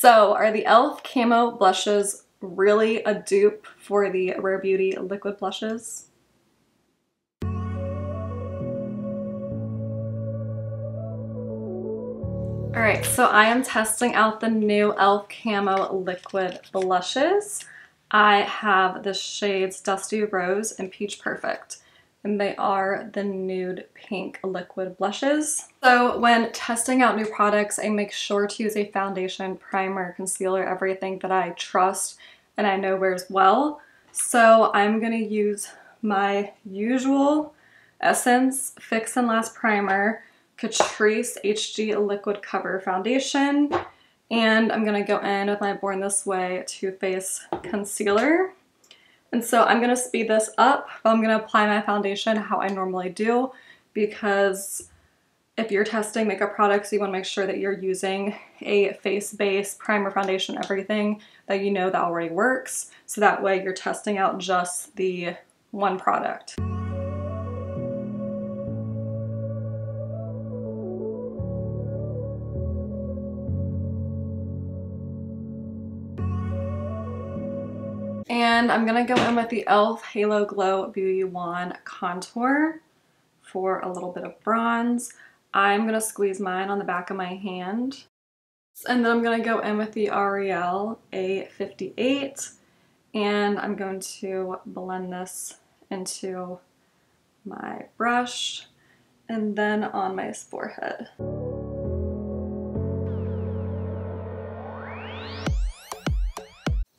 So are the Elf Camo blushes really a dupe for the Rare Beauty liquid blushes? Alright, so I am testing out the new Elf Camo Liquid blushes. I have the shades Dusty Rose and Peach Perfect, and they are the nude pink liquid blushes. So when testing out new products, I make sure to use a foundation, primer, concealer, everything that I trust and I know wears well. So I'm going to use my usual Essence Fix and Last Primer, Catrice HD Liquid Cover Foundation, and I'm going to go in with my Born This Way Too Faced Concealer. And so I'm going to speed this up, but I'm going to apply my foundation how I normally do, because if you're testing makeup products, you want to make sure that you're using a face base, primer, foundation, everything that you know that already works. So that way you're testing out just the one product. And I'm going to go in with the Elf Halo Glow Beauty Wand Contour for a little bit of bronze. I'm going to squeeze mine on the back of my hand. And then I'm going to go in with the L'Oreal A58, and I'm going to blend this into my brush and then on my forehead.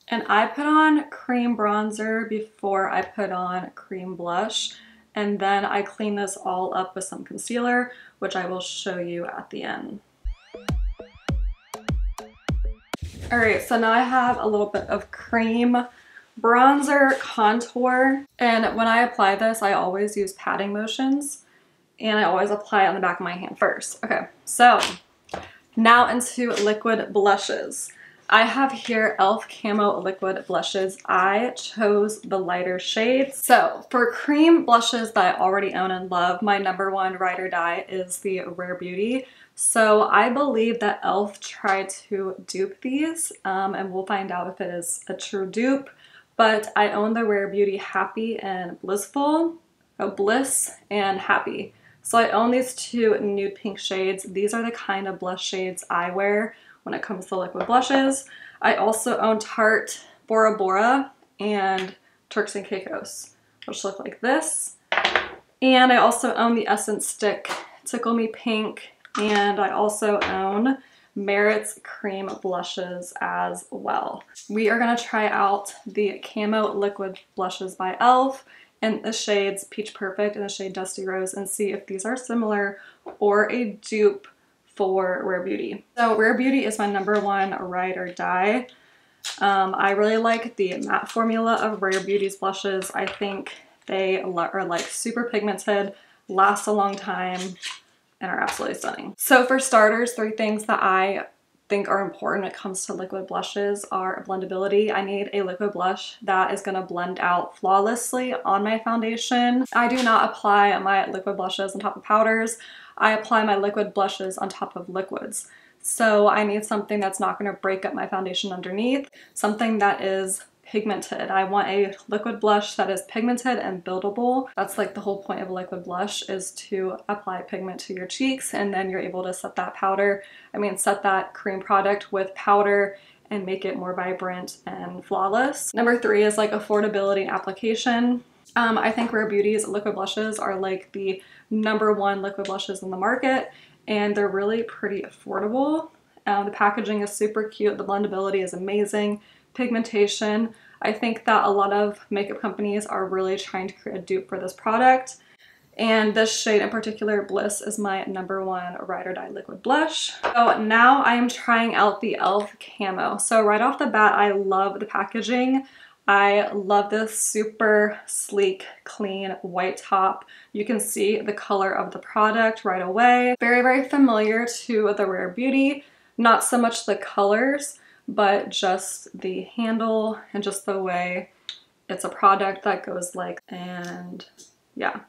And I put on cream bronzer before I put on cream blush, and then I clean this all up with some concealer, which I will show you at the end. Alright, so now I have a little bit of cream bronzer contour, and when I apply this, I always use patting motions, and I always apply it on the back of my hand first. Okay, so now into liquid blushes. I have here Elf Camo Liquid blushes. I chose the lighter shades. So for cream blushes that I already own and love, my #1 ride or die is the Rare Beauty. So I believe that Elf tried to dupe these, and we'll find out if it is a true dupe. But I own the Rare Beauty Happy and Blissful, Bliss and Happy. So I own these two nude pink shades. These are the kind of blush shades I wear when it comes to liquid blushes. I also own Tarte Bora Bora and Turks and Caicos, which look like this. And I also own the Essence Stick Tickle Me Pink, and I also own Merit's cream blushes as well. We are gonna try out the Camo Liquid blushes by Elf in the shades Peach Perfect and the shade Dusty Rose, and see if these are similar or a dupe for Rare Beauty. So Rare Beauty is my #1 ride or die. I really like the matte formula of Rare Beauty's blushes. I think they are like super pigmented, last a long time, and are absolutely stunning. So for starters, 3 things that I think are important when it comes to liquid blushes are blendability. I need a liquid blush that is going to blend out flawlessly on my foundation. I do not apply my liquid blushes on top of powders. I apply my liquid blushes on top of liquids. So I need something that's not going to break up my foundation underneath, something that is pigmented. I want a liquid blush that is pigmented and buildable. That's like the whole point of a liquid blush, is to apply pigment to your cheeks, and then you're able to set that set that cream product with powder and make it more vibrant and flawless. #3 is like affordability and application. I think Rare Beauty's liquid blushes are like the #1 liquid blushes in the market, and they're really pretty affordable. The packaging is super cute, the blendability is amazing, pigmentation. I think that a lot of makeup companies are really trying to create a dupe for this product, and this shade in particular, Bliss, is my #1 ride or die liquid blush. So now I am trying out the Elf Camo. So right off the bat, I love the packaging. I love this super sleek, clean white top. You can see the color of the product right away. Very, very familiar to the Rare Beauty. Not so much the colors, but just the handle and just the way it's a product that goes like, and yeah.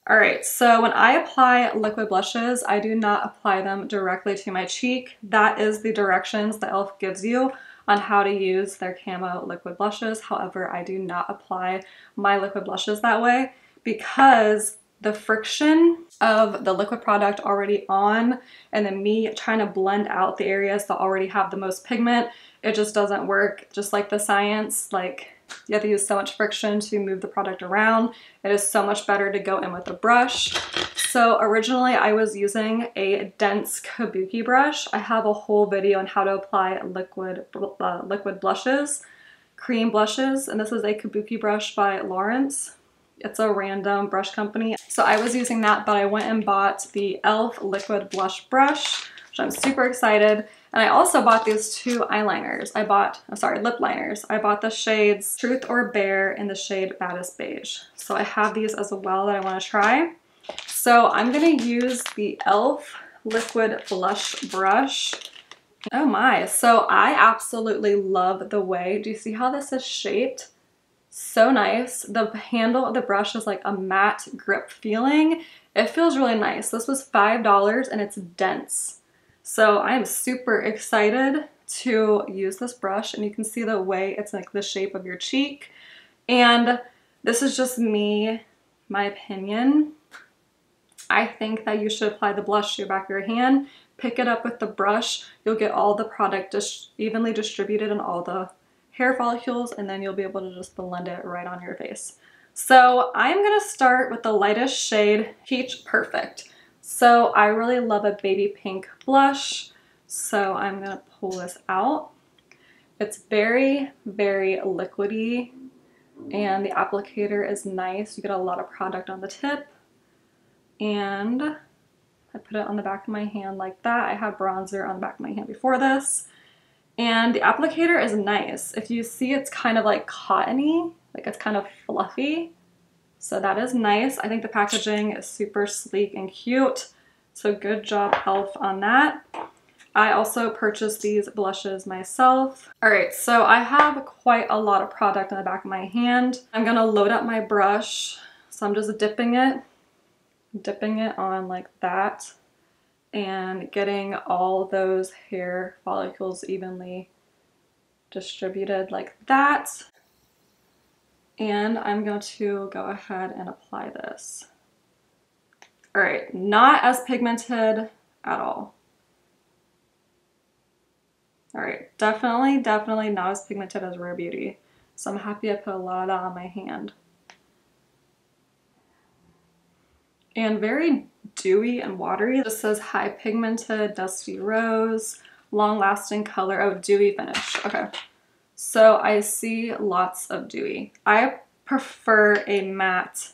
All right, so when I apply liquid blushes, I do not apply them directly to my cheek. That is the directions that Elf gives you on how to use their camo liquid blushes. However, I do not apply my liquid blushes that way because the friction of the liquid product already on and then me trying to blend out the areas that already have the most pigment, it just doesn't work. Just like the science, like you have to use so much friction to move the product around. It is so much better to go in with a brush. So originally I was using a dense kabuki brush. I have a whole video on how to apply liquid blushes, cream blushes, and this is a kabuki brush by Lawrence. It's a random brush company. So I was using that, but I went and bought the Elf Liquid Blush Brush, which I'm super excited. And I also bought these two eyeliners. Lip liners. I bought the shades Truth or Bear in the shade Baddest Beige. So I have these as well that I want to try. So I'm going to use the Elf Liquid Blush Brush. Oh my, so I absolutely love the way, do you see how this is shaped? So nice. The handle of the brush is like a matte grip feeling. It feels really nice. This was $5 and it's dense. So I am super excited to use this brush, and you can see the way it's like the shape of your cheek. And this is just me, my opinion. I think that you should apply the blush to your back of your hand, pick it up with the brush. You'll get all the product just evenly distributed in all the hair follicles, and then you'll be able to just blend it right on your face. So I'm gonna start with the lightest shade, Peach Perfect. So I really love a baby pink blush, so I'm gonna pull this out. It's very, very liquidy, and the applicator is nice. You get a lot of product on the tip, and I put it on the back of my hand like that. I have bronzer on the back of my hand before this. And the applicator is nice. If you see, it's kind of like cottony, like it's kind of fluffy. So that is nice. I think the packaging is super sleek and cute. So good job, Elf, on that. I also purchased these blushes myself. All right, so I have quite a lot of product on the back of my hand. I'm gonna load up my brush. So I'm just dipping it on like that, and getting all those hair follicles evenly distributed like that. And I'm going to go ahead and apply this. All right, not as pigmented at all. All right, definitely not as pigmented as Rare Beauty. So I'm happy I put a lot of that on my hand. And very dewy and watery. This says high pigmented, dusty rose, long lasting color. Oh, dewy finish. Okay. So I see lots of dewy. I prefer a matte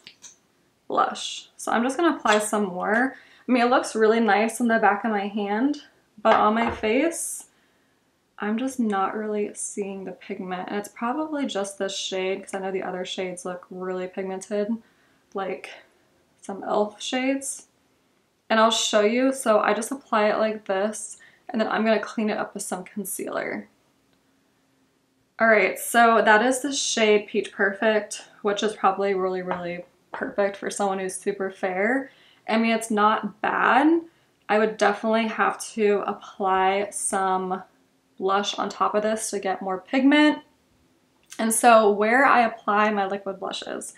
blush. So I'm just gonna apply some more. I mean, it looks really nice on the back of my hand, but on my face, I'm just not really seeing the pigment. And it's probably just this shade, because I know the other shades look really pigmented, like some Elf shades. And I'll show you. So I just apply it like this, and then I'm gonna clean it up with some concealer. All right, so that is the shade Peach Perfect, which is probably really, really perfect for someone who's super fair. I mean, it's not bad. I would definitely have to apply some blush on top of this to get more pigment. And so where I apply my liquid blushes.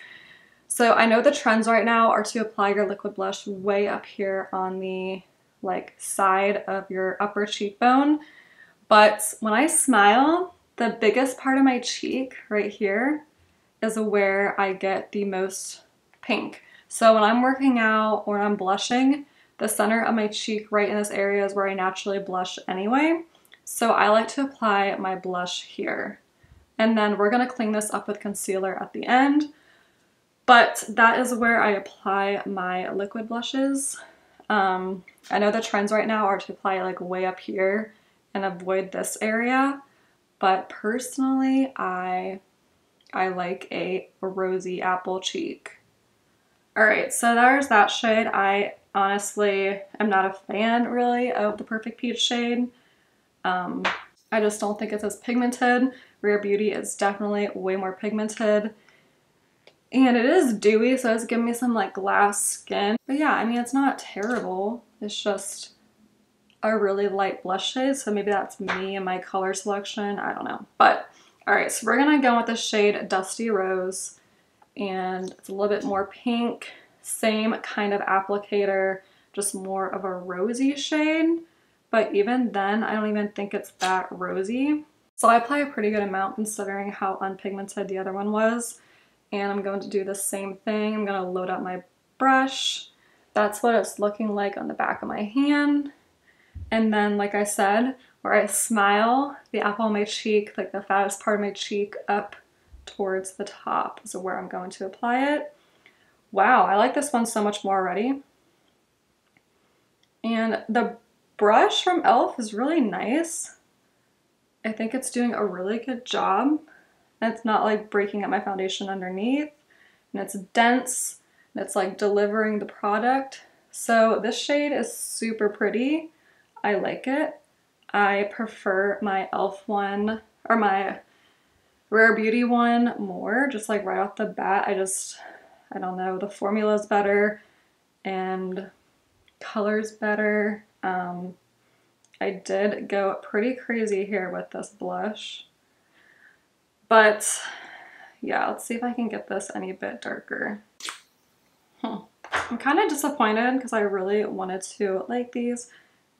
So I know the trends right now are to apply your liquid blush way up here on the like side of your upper cheekbone. But when I smile, the biggest part of my cheek right here is where I get the most pink. So when I'm working out or I'm blushing, the center of my cheek right in this area is where I naturally blush anyway. So I like to apply my blush here. And then we're gonna clean this up with concealer at the end. But that is where I apply my liquid blushes. I know the trends right now are to apply like way up here and avoid this area. But personally, I like a rosy apple cheek. All right, so there's that shade. I honestly am not a fan really of the Perfect Peach shade. I just don't think it's as pigmented. Rare Beauty is definitely way more pigmented. And it is dewy, so it's giving me some like glass skin. But yeah, I mean, it's not terrible. It's just a really light blush shade, so maybe that's me and my color selection. I don't know. But all right, so we're gonna go with the shade Dusty Rose, and it's a little bit more pink. Same kind of applicator, just more of a rosy shade. But even then, I don't even think it's that rosy. So I apply a pretty good amount considering how unpigmented the other one was. And I'm going to do the same thing. I'm gonna load up my brush. That's what it's looking like on the back of my hand. And then, like I said, where I smile, the apple of my cheek, like the fattest part of my cheek, up towards the top is where I'm going to apply it. Wow, I like this one so much more already. And the brush from Elf is really nice. I think it's doing a really good job. It's not like breaking up my foundation underneath, and it's dense, and it's like delivering the product. So this shade is super pretty. I like it. I prefer my Elf one, or my Rare Beauty one more, just like right off the bat. I don't know, the formula's better and color's better. I did go pretty crazy here with this blush. But yeah, let's see if I can get this any bit darker. I'm kind of disappointed because I really wanted to like these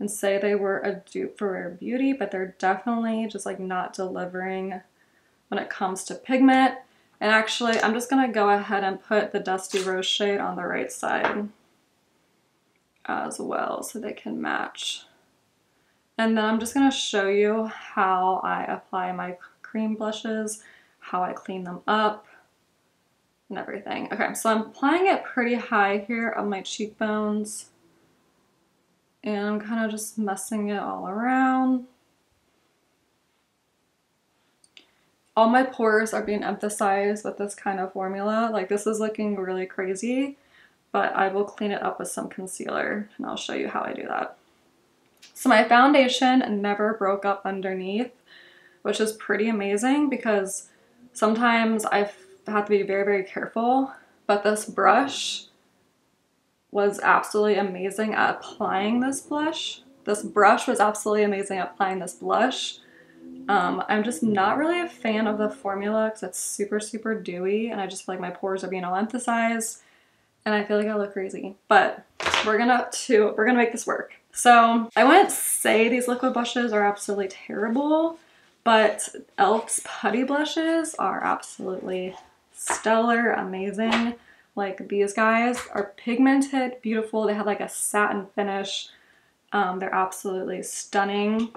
and say they were a dupe for Rare Beauty, but they're definitely just like not delivering when it comes to pigment. And actually, I'm just gonna go ahead and put the Dusty Rose shade on the right side as well so they can match. And then I'm just gonna show you how I apply my cream blushes, how I clean them up, and everything. Okay, so I'm applying it pretty high here on my cheekbones. And I'm kind of just messing it all around. All my pores are being emphasized with this kind of formula. Like, this is looking really crazy, but I will clean it up with some concealer, and I'll show you how I do that. So my foundation never broke up underneath, which is pretty amazing because sometimes I have to be very, very careful, but this brush was absolutely amazing at applying this blush. This brush was absolutely amazing at applying this blush. I'm just not really a fan of the formula because it's super, super dewy, and I just feel like my pores are being all emphasized, and I feel like I look crazy. But we're gonna make this work. So I wouldn't say these liquid blushes are absolutely terrible, but Elf's putty blushes are absolutely stellar, amazing. Like, these guys are pigmented, beautiful. They have like a satin finish. They're absolutely stunning.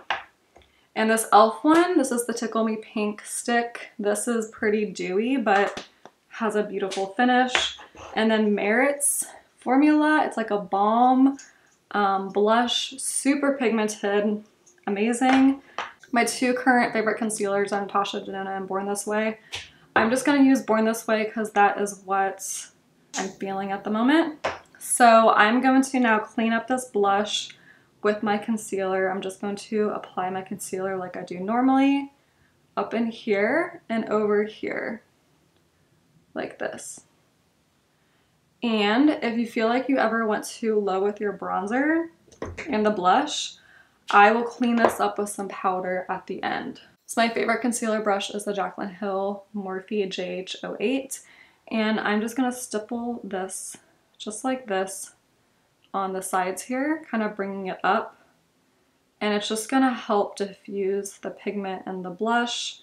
And this Elf one, this is the Tickle Me Pink stick. This is pretty dewy, but has a beautiful finish. And then Merit's formula, it's like a balm blush, super pigmented, amazing. My two current favorite concealers are Natasha Denona and Born This Way. I'm just gonna use Born This Way because that is what I'm feeling at the moment. So I'm going to now clean up this blush with my concealer. I'm just going to apply my concealer like I do normally, up in here and over here, like this. And if you feel like you ever went too low with your bronzer and the blush, I will clean this up with some powder at the end. So my favorite concealer brush is the Jaclyn Hill Morphe JH08. And I'm just gonna stipple this just like this on the sides here, kind of bringing it up. And it's just gonna help diffuse the pigment and the blush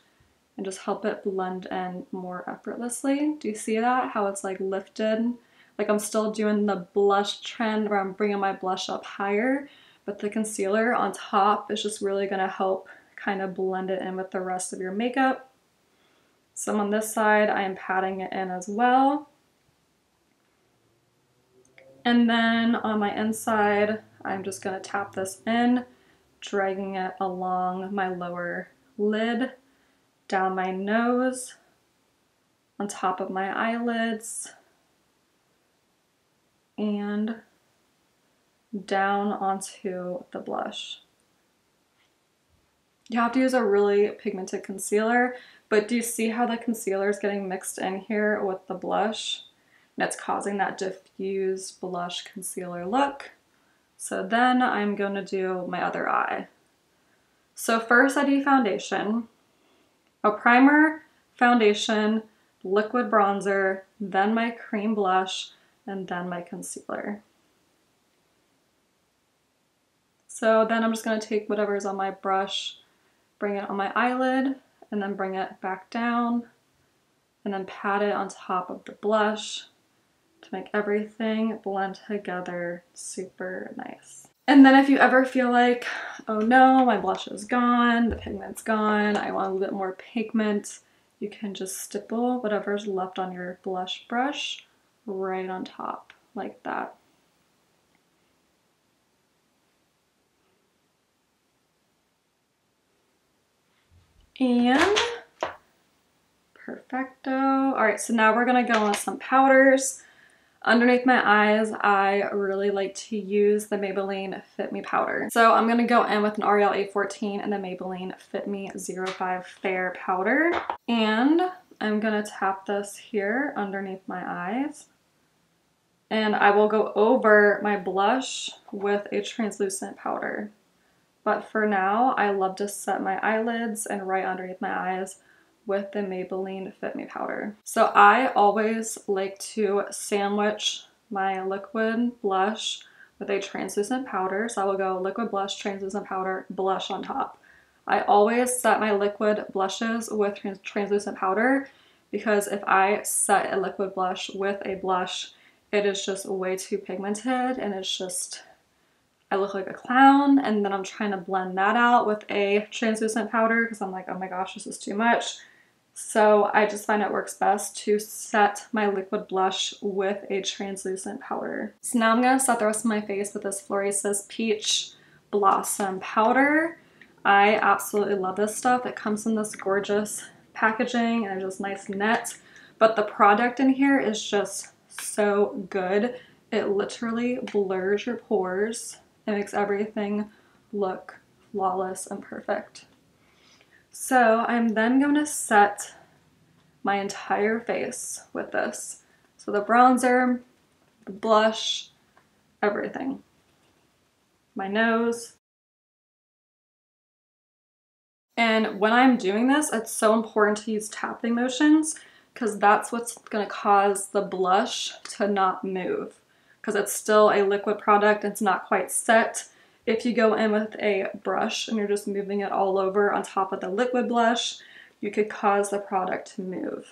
and just help it blend in more effortlessly. Do you see that? How it's like lifted? Like, I'm still doing the blush trend where I'm bringing my blush up higher, but the concealer on top is just really gonna help kind of blend it in with the rest of your makeup. So on this side, I am patting it in as well. And then on my inside, I'm just gonna tap this in, dragging it along my lower lid, down my nose, on top of my eyelids, and down onto the blush. You have to use a really pigmented concealer, but do you see how the concealer is getting mixed in here with the blush? And it's causing that diffused blush concealer look. So then I'm going to do my other eye. So first I do foundation, a primer, foundation, liquid bronzer, then my cream blush, and then my concealer. So then I'm just going to take whatever's on my brush, bring it on my eyelid, and then bring it back down, and then pat it on top of the blush to make everything blend together super nice. And then if you ever feel like, oh no, my blush is gone, the pigment's gone, I want a little bit more pigment, you can just stipple whatever's left on your blush brush right on top, like that. And perfecto. All right, so now we're gonna go on some powders. Underneath my eyes, I really like to use the Maybelline Fit Me powder. So I'm gonna go in with an L'Oreal A14 and the Maybelline Fit Me 05 Fair powder. And I'm gonna tap this here underneath my eyes. And I will go over my blush with a translucent powder. But for now, I love to set my eyelids and right underneath my eyes with the Maybelline Fit Me powder. So I always like to sandwich my liquid blush with a translucent powder. So I will go liquid blush, translucent powder, blush on top. I always set my liquid blushes with translucent powder because if I set a liquid blush with a blush, it is just way too pigmented and it's just, I look like a clown, and then I'm trying to blend that out with a translucent powder because I'm like, oh my gosh, this is too much. So I just find it works best to set my liquid blush with a translucent powder. So now I'm going to set the rest of my face with this Florasis Peach Blossom powder. I absolutely love this stuff. It comes in this gorgeous packaging and just nice net, but the product in here is just so good. It literally blurs your pores. It makes everything look flawless and perfect. So I'm then going to set my entire face with this. So the bronzer, the blush, everything. My nose. And when I'm doing this, it's so important to use tapping motions because that's what's going to cause the blush to not move. Because it's still a liquid product, it's not quite set. If you go in with a brush and you're just moving it all over on top of the liquid blush, you could cause the product to move.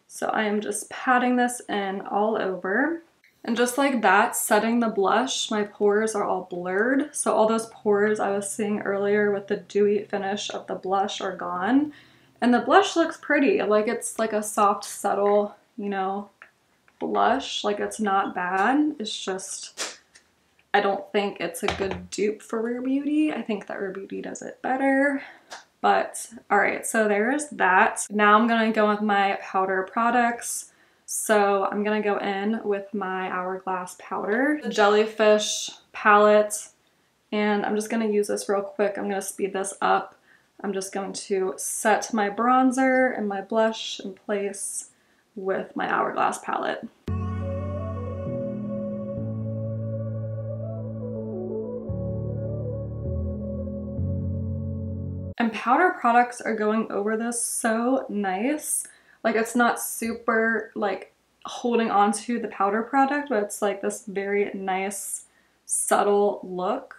So I am just patting this in all over. And just like that, setting the blush, my pores are all blurred. So all those pores I was seeing earlier with the dewy finish of the blush are gone. And the blush looks pretty, like it's like a soft, subtle, you know, blush. Like it's not bad, it's just, I don't think it's a good dupe for Rare Beauty. I think that Rare Beauty does it better. But all right, so there's that. Now I'm gonna go with my powder products. So I'm gonna go in with my Hourglass powder, the Jellyfish palette, and I'm just gonna use this real quick. I'm gonna speed this up. I'm just going to set my bronzer and my blush in place with my Hourglass palette. And powder products are going over this so nice. Like it's not super like holding on to the powder product, but it's like this very nice subtle look.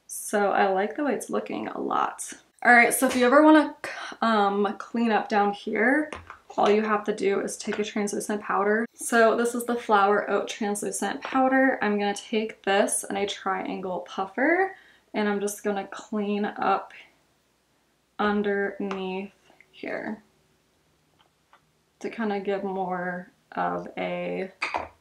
So I like the way it's looking a lot. All right, so if you ever want to clean up down here, all you have to do is take a translucent powder. So this is the Flower Oat translucent powder. I'm gonna take this in a triangle puffer and I'm just gonna clean up underneath here to kind of give more of a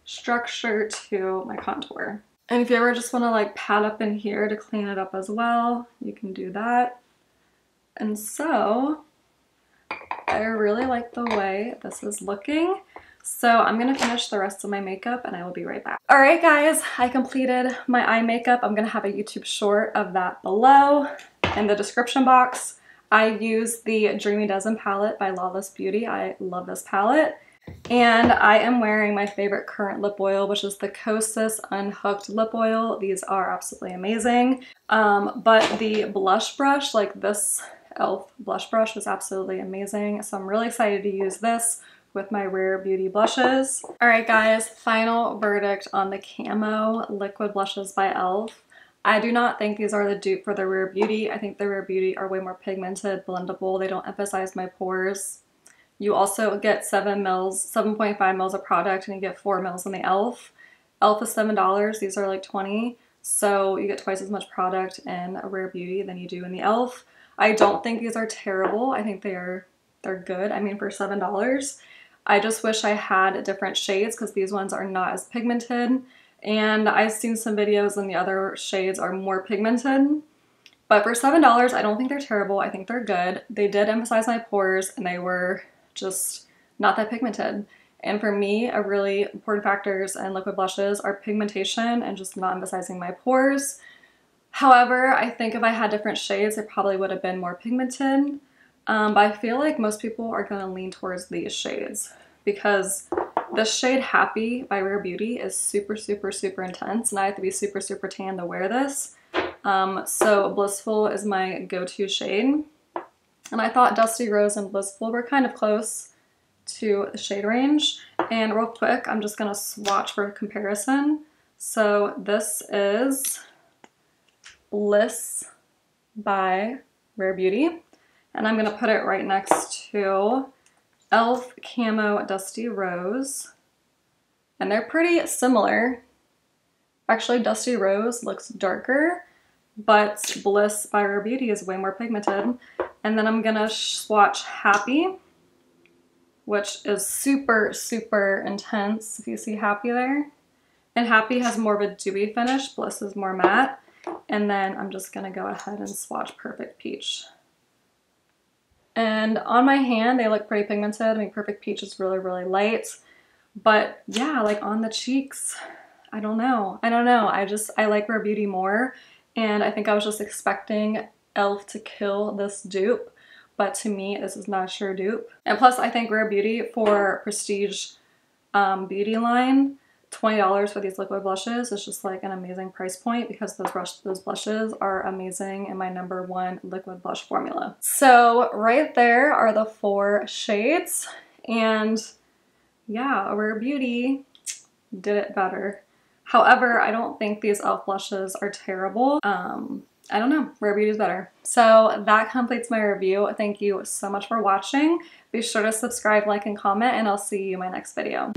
structure to my contour. And if you ever just want to like pat up in here to clean it up as well, you can do that. And so I really like the way this is looking. So I'm gonna finish the rest of my makeup and I will be right back. All right guys, I completed my eye makeup. I'm gonna have a YouTube short of that below. in the description box. I use the Dreamy Dozen palette by Lawless Beauty. I love this palette. And I am wearing my favorite current lip oil, which is the Kosas Unhooked Lip Oil. These are absolutely amazing. But the blush brush, like this Elf blush brush, was absolutely amazing. So I'm really excited to use this with my Rare Beauty blushes. All right, guys, final verdict on the Camo Liquid blushes by Elf. I do not think these are the dupe for the Rare Beauty. I think the Rare Beauty are way more pigmented, blendable. They don't emphasize my pores. You also get 7.5 mils of product, and you get 4 mils in the Elf. Elf is $7. These are like 20. So you get twice as much product in a Rare Beauty than you do in the Elf. I don't think these are terrible. I think they're good. I mean, for $7. I just wish I had different shades because these ones are not as pigmented. And I've seen some videos and the other shades are more pigmented. But for $7, I don't think they're terrible. I think they're good. They did emphasize my pores, and they were just not that pigmented. And for me, a really important factors in liquid blushes are pigmentation and just not emphasizing my pores. However, I think if I had different shades, they probably would have been more pigmented. But I feel like most people are going to lean towards these shades because the shade Happy by Rare Beauty is super, super, super intense, and I have to be super, super tan to wear this. So Blissful is my go-to shade. And I thought Dusty Rose and Blissful were kind of close to the shade range. And real quick, I'm just going to swatch for comparison. So this is Bliss by Rare Beauty. And I'm going to put it right next to Elf Camo Dusty Rose. And they're pretty similar. Actually, Dusty Rose looks darker, but Bliss by Rare Beauty is way more pigmented. And then I'm gonna swatch Happy, which is super, super intense, if you see Happy there. And Happy has more of a dewy finish, Bliss is more matte. And then I'm just gonna go ahead and swatch Perfect Peach. And on my hand, they look pretty pigmented. I mean, Perfect Peach is really, really light. But yeah, like on the cheeks, I don't know. I like Rare Beauty more. And I think I was just expecting Elf to kill this dupe. But to me, this is not a sure dupe. And plus, I think Rare Beauty for prestige beauty line, $20 for these liquid blushes is just like an amazing price point because those blushes are amazing in my #1 liquid blush formula. So right there are the 4 shades, and yeah, Rare Beauty did it better. However, I don't think these Elf blushes are terrible. I don't know, Rare Beauty is better. So that completes my review. Thank you so much for watching. Be sure to subscribe, like, and comment, and I'll see you in my next video.